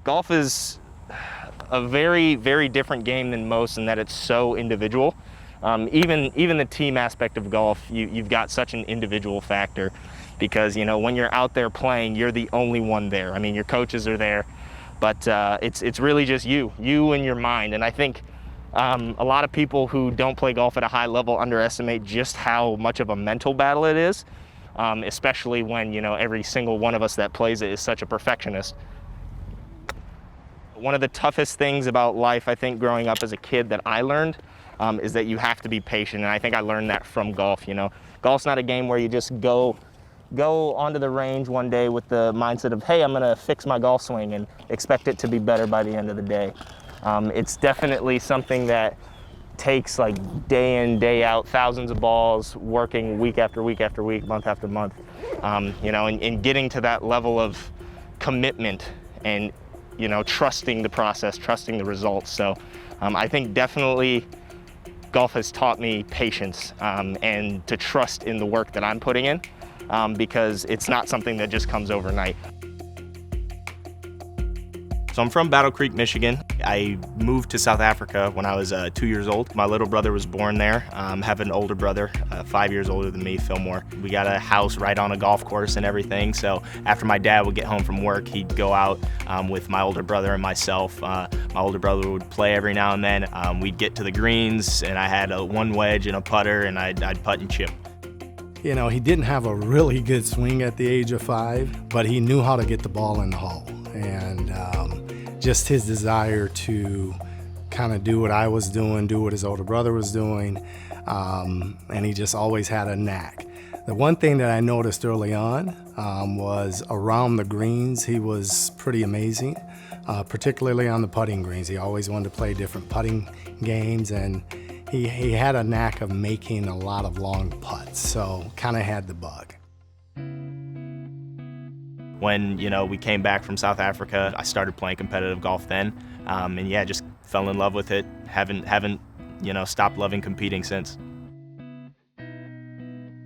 golf is a very, very different game than most in that it's so individual. Even the team aspect of golf, you've got such an individual factor because, you know, when you're out there playing, you're the only one there. I mean, your coaches are there, but it's really just you and your mind. And I think a lot of people who don't play golf at a high level underestimate just how much of a mental battle it is, especially when, you know, every single one of us that plays it is such a perfectionist. One of the toughest things about life, I think, growing up as a kid that I learned is that you have to be patient, and I think I learned that from golf. You know, golf's not a game where you just go onto the range one day with the mindset of, hey, I'm gonna fix my golf swing and expect it to be better by the end of the day. It's definitely something that takes like day in, day out, thousands of balls, working week after week after week, month after month. You know, and getting to that level of commitment and, you know, trusting the process, trusting the results. So I think definitely golf has taught me patience and to trust in the work that I'm putting in because it's not something that just comes overnight. So I'm from Battle Creek, Michigan. I moved to South Africa when I was 2 years old. My little brother was born there. I have an older brother, 5 years older than me, Fillmore. We got a house right on a golf course and everything. So after my dad would get home from work, he'd go out with my older brother and myself. My older brother would play every now and then. We'd get to the greens, and I had one wedge and a putter, and I'd putt and chip. You know, he didn't have a really good swing at the age of 5, but he knew how to get the ball in the hole. And just his desire to kind of do what I was doing, do what his older brother was doing, and he just always had a knack. The one thing that I noticed early on was around the greens, he was pretty amazing, particularly on the putting greens. He always wanted to play different putting games, and he had a knack of making a lot of long putts, so kind of had the bug. When, you know, we came back from South Africa, I started playing competitive golf then, and yeah, just fell in love with it. Haven't, you know, stopped loving competing since.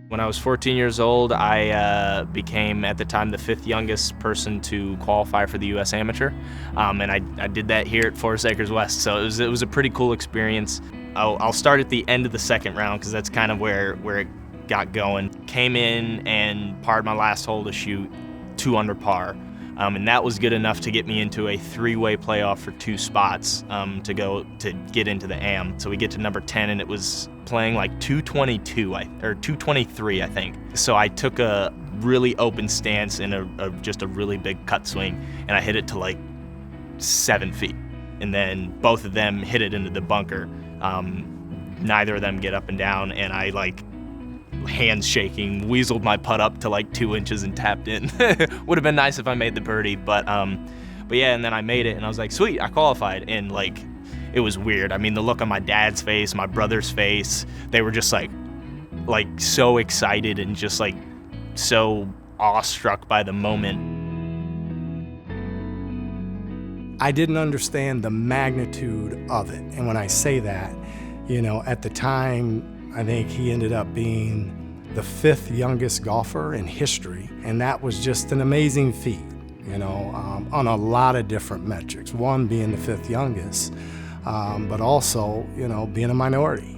When I was 14 years old, I became, at the time, the 5th youngest person to qualify for the U.S. Amateur, and I did that here at Forest Acres West, so it was a pretty cool experience. I'll start at the end of the second round because that's kind of where it got going. Came in and parred my last hole to shoot 2 under par, and that was good enough to get me into a 3-way playoff for 2 spots to get into the AM. So we get to number 10, and it was playing like 222 or 223, I think. So I took a really open stance and just a really big cut swing, and I hit it to like 7 feet, and then both of them hit it into the bunker. Neither of them get up and down, and I like, hands shaking, weaseled my putt up to like 2 inches and tapped in. Would have been nice if I made the birdie, but yeah, and then I made it, and I was like, sweet, I qualified, and like, it was weird. I mean, the look on my dad's face, my brother's face, they were just like so excited and just like so awestruck by the moment. I didn't understand the magnitude of it, and when I say that, you know, at the time, I think he ended up being the 5th youngest golfer in history, and that was just an amazing feat, you know, on a lot of different metrics. One being the 5th youngest, but also, you know, being a minority.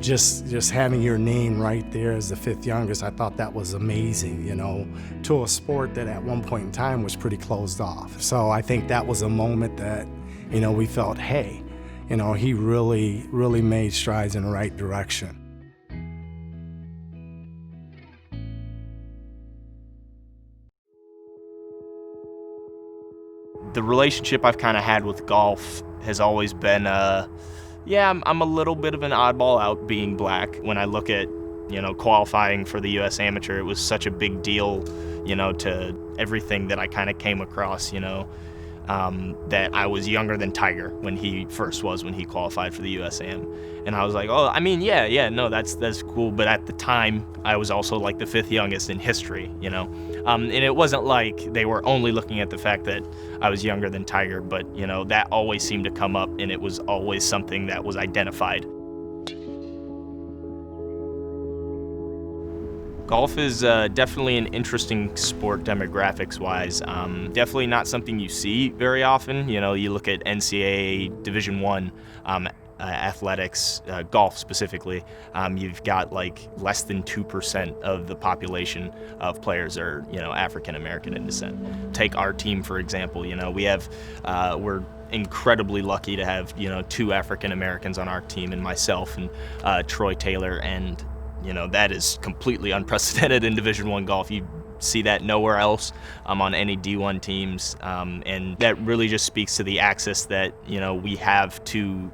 Just having your name right there as the 5th youngest, I thought that was amazing, you know, to a sport that at one point in time was pretty closed off. So I think that was a moment that, you know, we felt, hey, you know, he really, really made strides in the right direction. The relationship I've kind of had with golf has always been, yeah, I'm a little bit of an oddball out being black. When I look at, you know, qualifying for the U.S. Amateur, it was such a big deal, you know, to everything that I kind of came across, you know. That I was younger than Tiger when he qualified for the USAM. And I was like, oh, I mean, yeah, no, that's cool. But at the time, I was also like the 5th youngest in history, you know. And it wasn't like they were only looking at the fact that I was younger than Tiger, but, you know, that always seemed to come up, and it was always something that was identified. Golf is definitely an interesting sport demographics-wise. Definitely not something you see very often. You know, you look at NCAA Division I athletics, golf specifically, you've got like less than 2% of the population of players are, you know, African American in descent. Take our team, for example. You know, we're incredibly lucky to have, you know, 2 African Americans on our team, and myself and Troy Taylor, and you know, that is completely unprecedented in Division I golf. You see that nowhere else on any D1 teams, and that really just speaks to the access that, you know, we have to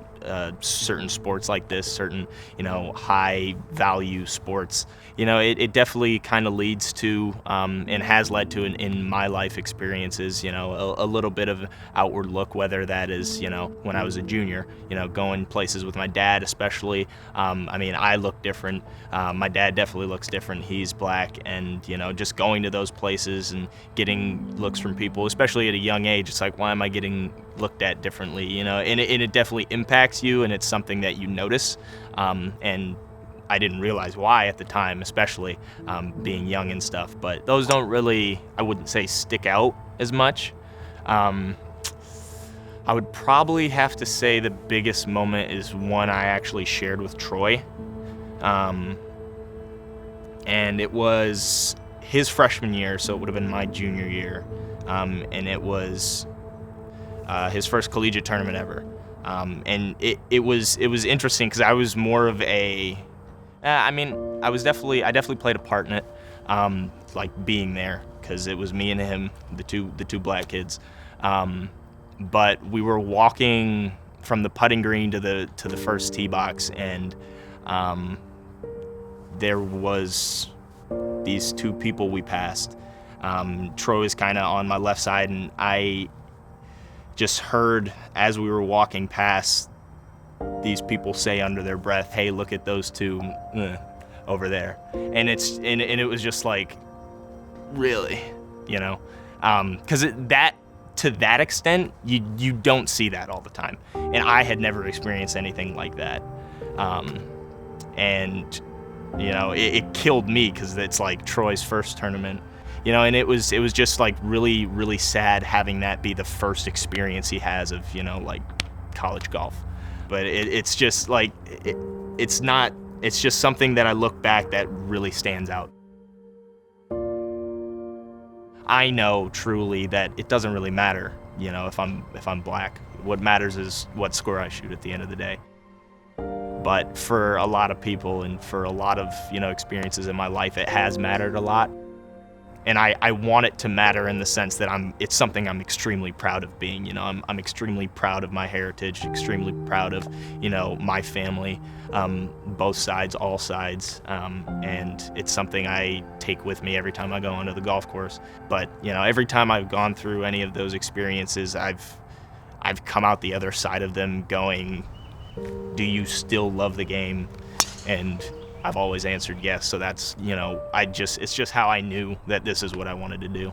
certain sports like this, certain, you know, high value sports. You know, it definitely kind of leads to and has led to in my life experiences, you know, a little bit of outward look, whether that is, you know, when I was a junior, you know, going places with my dad especially. I mean, I look different. My dad definitely looks different. He's black, and, you know, just going to those places and getting looks from people, especially at a young age, it's like, why am I getting looked at differently, you know? And it definitely impacts you, and it's something that you notice, and I didn't realize why at the time, especially being young and stuff, but those don't really, I wouldn't say stick out as much. I would probably have to say the biggest moment is one I actually shared with Troy, and it was his freshman year, so it would have been my junior year, and it was his first collegiate tournament ever. And it was interesting because I was more of a, I definitely played a part in it, like being there, because it was me and him, the two black kids. But we were walking from the putting green to the first tee box, and there was these 2 people we passed. Troy was kind of on my left side, and I just heard as we were walking past these people say under their breath, "Hey, look at those 2 over there," and it was just like, really, you know, because to that extent, you don't see that all the time, and I had never experienced anything like that, and you know, it killed me because it's like Troy's first tournament. You know, and it was just like really, really sad having that be the first experience he has of, you know, like college golf. But it's just like, it's just something that I look back that really stands out. I know truly that it doesn't really matter, you know, if I'm black. What matters is what score I shoot at the end of the day. But for a lot of people and for a lot of, you know, experiences in my life, it has mattered a lot. And I want it to matter in the sense that it's something I'm extremely proud of being. You know, I'm extremely proud of my heritage, extremely proud of, you know, my family, both sides, all sides, and it's something I take with me every time I go onto the golf course. But, you know, every time I've gone through any of those experiences, I've come out the other side of them going, do you still love the game? And I've always answered yes, so that's, you know, it's just how I knew that this is what I wanted to do.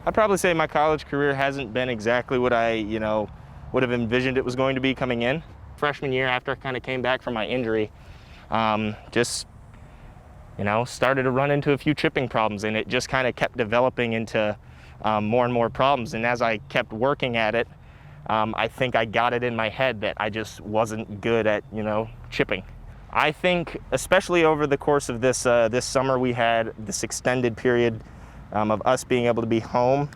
I'd probably say my college career hasn't been exactly what I, you know, would have envisioned it was going to be coming in. Freshman year, after I kind of came back from my injury, just, you know, started to run into a few chipping problems, and it just kind of kept developing into more and more problems. And as I kept working at it, I think I got it in my head that I just wasn't good at, you know, chipping. I think, especially over the course of this summer, we had this extended period of us being able to be home.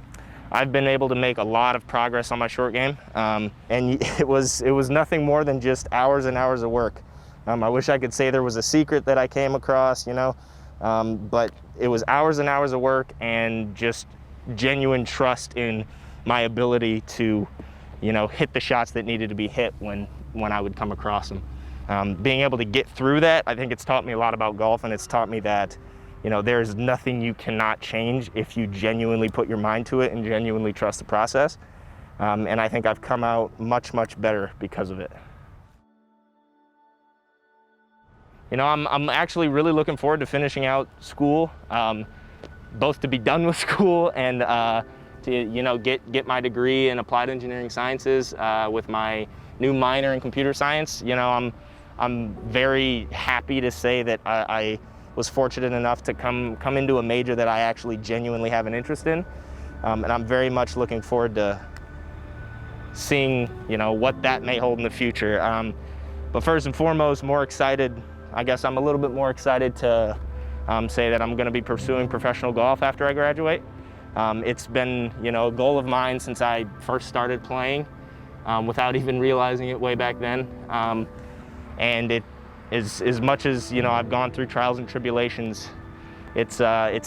I've been able to make a lot of progress on my short game, and it was nothing more than just hours and hours of work. I wish I could say there was a secret that I came across, you know, but it was hours and hours of work and just genuine trust in my ability to, you know, hit the shots that needed to be hit when I would come across them. Being able to get through that, I think it's taught me a lot about golf, and it's taught me that, you know, there's nothing you cannot change if you genuinely put your mind to it and genuinely trust the process. And I think I've come out much, much better because of it. You know, I'm actually really looking forward to finishing out school, both to be done with school and to get my degree in applied engineering sciences with my new minor in computer science. I'm very happy to say that I was fortunate enough to come into a major that I actually genuinely have an interest in, and I'm very much looking forward to seeing what that may hold in the future. But first and foremost, more excited. I guess I'm a little bit more excited to say that I'm going to be pursuing professional golf after I graduate. It's been a goal of mine since I first started playing, without even realizing it way back then. And it is, as much as I've gone through trials and tribulations, it's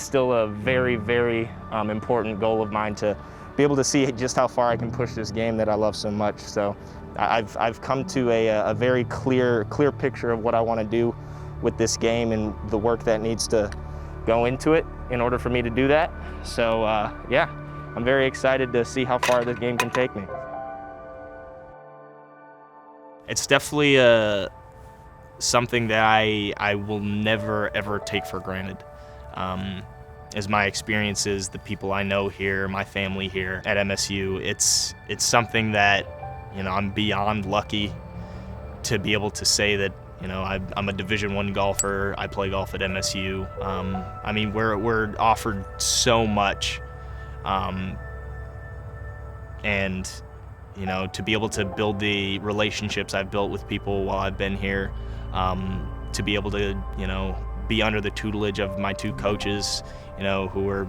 still a very, very important goal of mine to be able to see just how far I can push this game that I love so much. So I've come to a very clear picture of what I want to do with this game and the work that needs to go into it in order for me to do that. So yeah, I'm very excited to see how far this game can take me. It's definitely something that I will never ever take for granted. As my experiences, the people I know here, my family here at MSU, it's something that I'm beyond lucky to be able to say that I'm a Division I golfer. I play golf at MSU. I mean, we're offered so much, and to be able to build the relationships I've built with people while I've been here, to be able to be under the tutelage of my two coaches, who are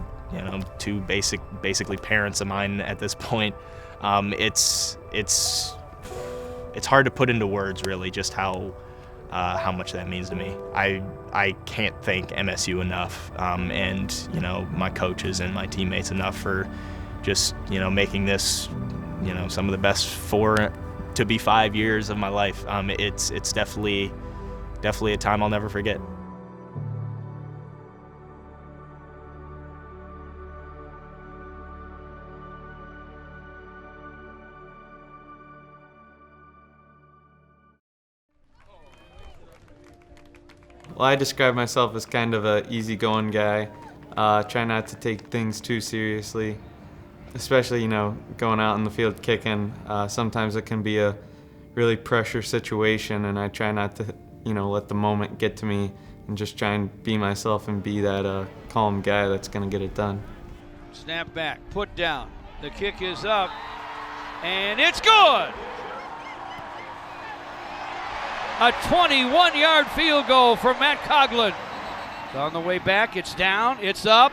two basically parents of mine at this point. It's hard to put into words, really, just how much that means to me. I can't thank MSU enough, and my coaches and my teammates enough for just making this some of the best 4 to be 5 years of my life. It's definitely a time I'll never forget. Well, I describe myself as kind of an easygoing guy. Try not to take things too seriously, especially, going out in the field kicking. Sometimes it can be a really pressure situation, and I try not to, let the moment get to me and just try and be myself and be that calm guy that's going to get it done. Snap back, put down. The kick is up, and it's good! A 21-yard field goal for Matt Coghlin. It's on the way back, it's down, it's up,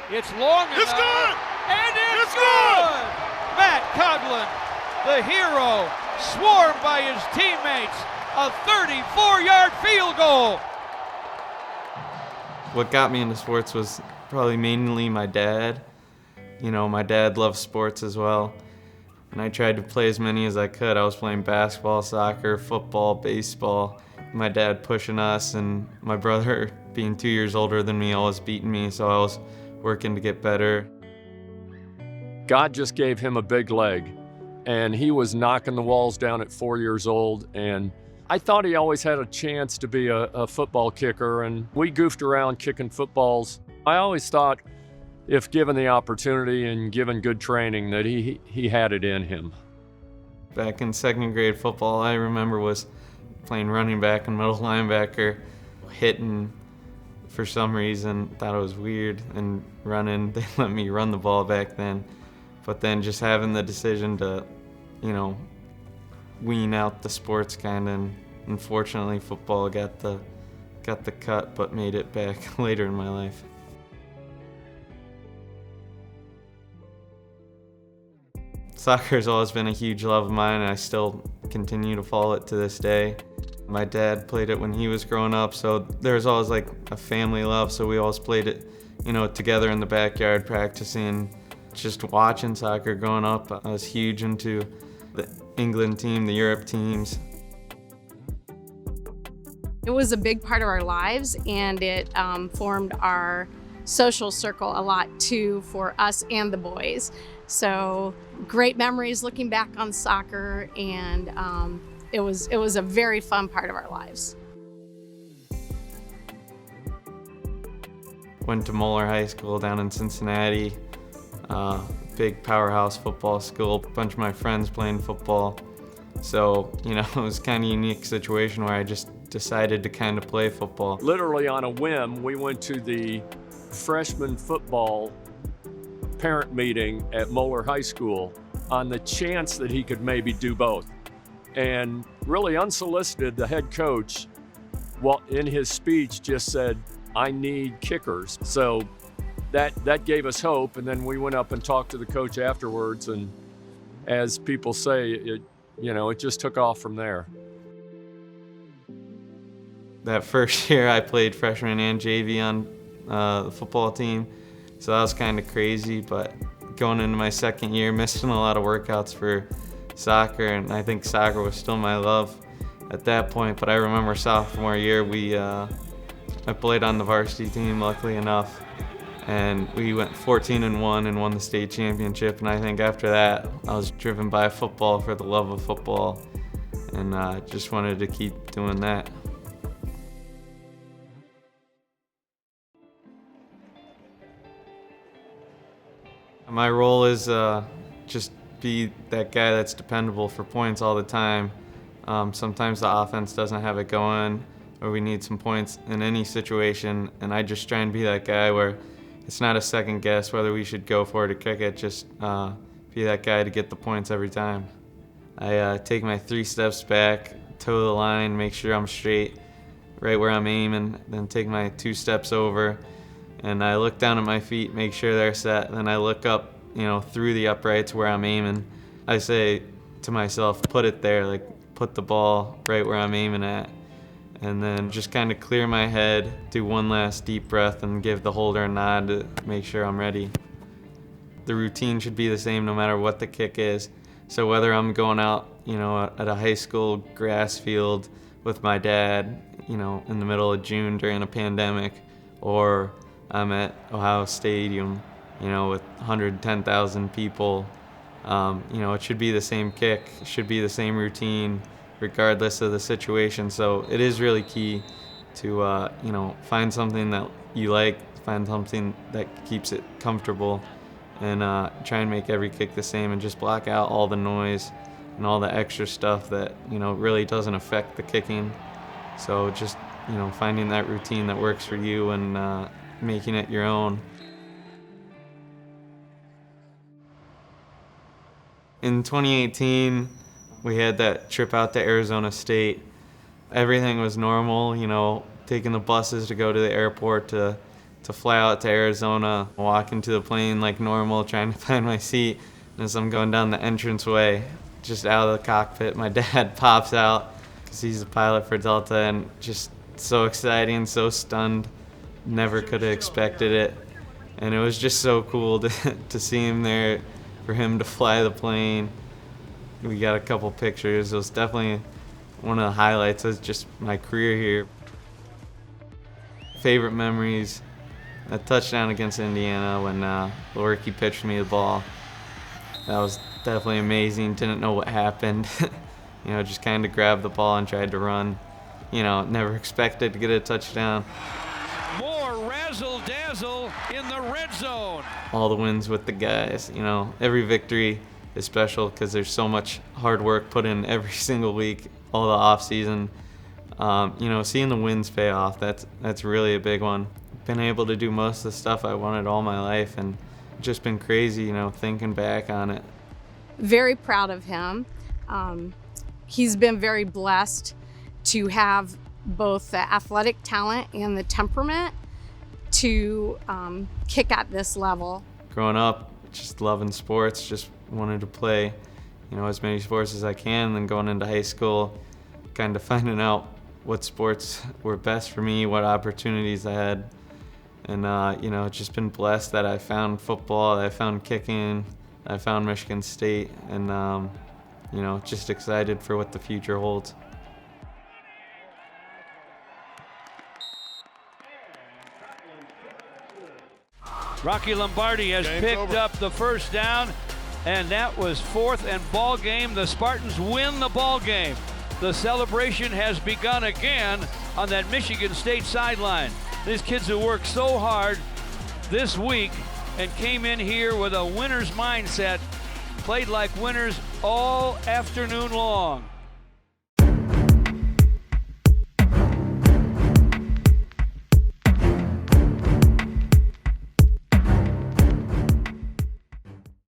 it's long enough. It's good! And it's good! Matt Coghlin, the hero, swarmed by his teammates. A 34-yard field goal. What got me into sports was probably mainly my dad. My dad loves sports as well, and I tried to play as many as I could. I was playing basketball, soccer, football, baseball. My dad pushing us, and my brother, being 2 years older than me, always beating me, so I was working to get better. God just gave him a big leg, and he was knocking the walls down at 4 years old, and I thought he always had a chance to be a football kicker, and we goofed around kicking footballs. I always thought, if given the opportunity and given good training, that he had it in him. Back in second grade football, I remember was playing running back and middle linebacker, hitting for some reason, thought it was weird, and running. They let me run the ball back then. But then just having the decision to, wean out the sports kind of, and unfortunately football got the cut, but made it back later in my life. Soccer has always been a huge love of mine, and I still continue to follow it to this day. My dad played it when he was growing up, so there was always like a family love, so we always played it, together in the backyard, practicing. Just watching soccer growing up, I was huge into the England team, the Europe teams. It was a big part of our lives, and it formed our social circle a lot too for us and the boys. So great memories looking back on soccer, and it was a very fun part of our lives. Went to Moeller High School down in Cincinnati. big powerhouse football school, a bunch of my friends playing football. So, it was kind of a unique situation where I just decided to kind of play football. Literally on a whim, we went to the freshman football parent meeting at Moeller High School on the chance that he could maybe do both. And really unsolicited, the head coach, in his speech just said, "I need kickers." So that gave us hope, and then we went up and talked to the coach afterwards, and as people say, it just took off from there. That first year I played freshman and JV on the football team, so that was kind of crazy, but going into my second year, missing a lot of workouts for soccer, and I think soccer was still my love at that point. But I remember sophomore year, I played on the varsity team, luckily enough, and we went 14-1 and won the state championship. And I think after that, I was driven by football for the love of football, and just wanted to keep doing that. My role is just be that guy that's dependable for points all the time. Sometimes the offense doesn't have it going, or we need some points in any situation, and I just try and be that guy where it's not a second guess whether we should go for it or kick it, just be that guy to get the points every time. I take my 3 steps back, toe the line, make sure I'm straight right where I'm aiming, then take my 2 steps over, and I look down at my feet, make sure they're set, then I look up, through the uprights where I'm aiming. I say to myself, put it there, like put the ball right where I'm aiming at, and then just kind of clear my head, do one last deep breath, and give the holder a nod to make sure I'm ready. The routine should be the same no matter what the kick is. So whether I'm going out, at a high school grass field with my dad, in the middle of June during a pandemic, or I'm at Ohio Stadium, with 110,000 people, it should be the same kick, it should be the same routine, regardless of the situation. So it is really key to, find something that you like, find something that keeps it comfortable, and try and make every kick the same, and just block out all the noise and all the extra stuff that, really doesn't affect the kicking. So just, finding that routine that works for you and making it your own. In 2018, we had that trip out to Arizona State. Everything was normal, taking the buses to go to the airport to fly out to Arizona, walking to the plane like normal, trying to find my seat. And as I'm going down the entranceway, just out of the cockpit, my dad pops out because he's a pilot for Delta, and just so exciting, so stunned. Never could have expected it. And it was just so cool to see him there, for him to fly the plane. We got a couple pictures. It was definitely one of the highlights of just my career here. Favorite memories, a touchdown against Indiana when Lorky pitched me the ball. That was definitely amazing. Didn't know what happened. Just kind of grabbed the ball and tried to run. Never expected to get a touchdown. More razzle-dazzle in the red zone. All the wins with the guys, every victory is special because there's so much hard work put in every single week, all the off season. Seeing the wins pay off, that's really a big one. Been able to do most of the stuff I wanted all my life, and just been crazy, thinking back on it. Very proud of him. He's been very blessed to have both the athletic talent and the temperament to kick at this level. Growing up, just loving sports, just wanted to play, as many sports as I can. And then going into high school, kind of finding out what sports were best for me, what opportunities I had. And, just been blessed that I found football, that I found kicking, I found Michigan State, and, just excited for what the future holds. Rocky Lombardi has picked up the first down, and that was 4th and ball game. The Spartans win the ball game. The celebration has begun again on that Michigan State sideline. These kids who worked so hard this week and came in here with a winner's mindset, played like winners all afternoon long.